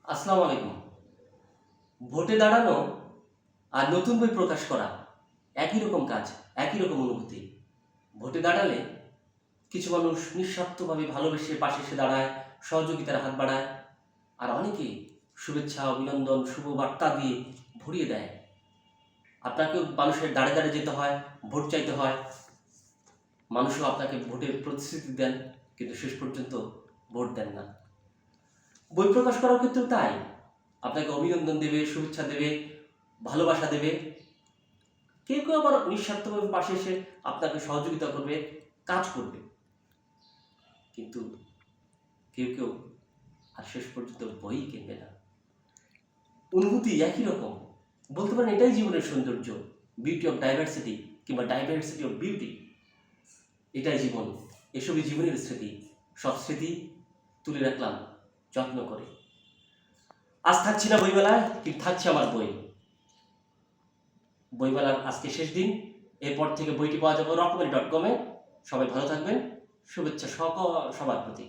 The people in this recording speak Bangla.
আসসালামু আলাইকুম। ভোটে দাঁড়ানো আর নতুন বই প্রকাশ করা একই রকম কাজ, একই রকম অনুভূতি। ভোটে দাঁড়ালে কিছু মানুষ নিঃস্বার্থভাবে ভালোবেসে পাশে এসে দাঁড়ায়, সহযোগিতার হাত বাড়ায়, আর অনেকে শুভেচ্ছা, অভিনন্দন, শুভ বার্তা দিয়ে ভরিয়ে দেয়। আপনাকেও মানুষের দাঁড়ে দাঁড়ে যেতে হয়, ভোট চাইতে হয়। মানুষও আপনাকে ভোটের প্রতিশ্রুতি দেন, কিন্তু শেষ পর্যন্ত ভোট দেন না। বই প্রকাশ করার ক্ষেত্রেও তাই। আপনাকে অভিনন্দন দেবে, শুভেচ্ছা দেবে, ভালোবাসা দেবে। কেউ কেউ আবার নিঃস্বার্থভাবে পাশে এসে আপনাকে সহযোগিতা করবে, কাজ করবে। কিন্তু কেউ কেউ আর শেষ পর্যন্ত বই কিনবে না। অনুভূতি একই রকম। বলতে পারেন এটাই জীবনের সৌন্দর্য, বিউটি অফ ডাইভার্সিটি কিংবা ডাইভার্সিটি অফ বিউটি। এটাই জীবন, এসবই জীবনের স্মৃতি। সব স্মৃতি তুলে রাখলাম যত্ন করে। আজ থাকছি না বইমেলায়, কিন্তু থাকছে আমার বই। বইমেলার আজকে শেষ দিন। এরপর থেকে বইটি পাওয়া যাবে রকমারি.com-এ। সবাই ভালো থাকবেন। শুভেচ্ছা সবার প্রতি।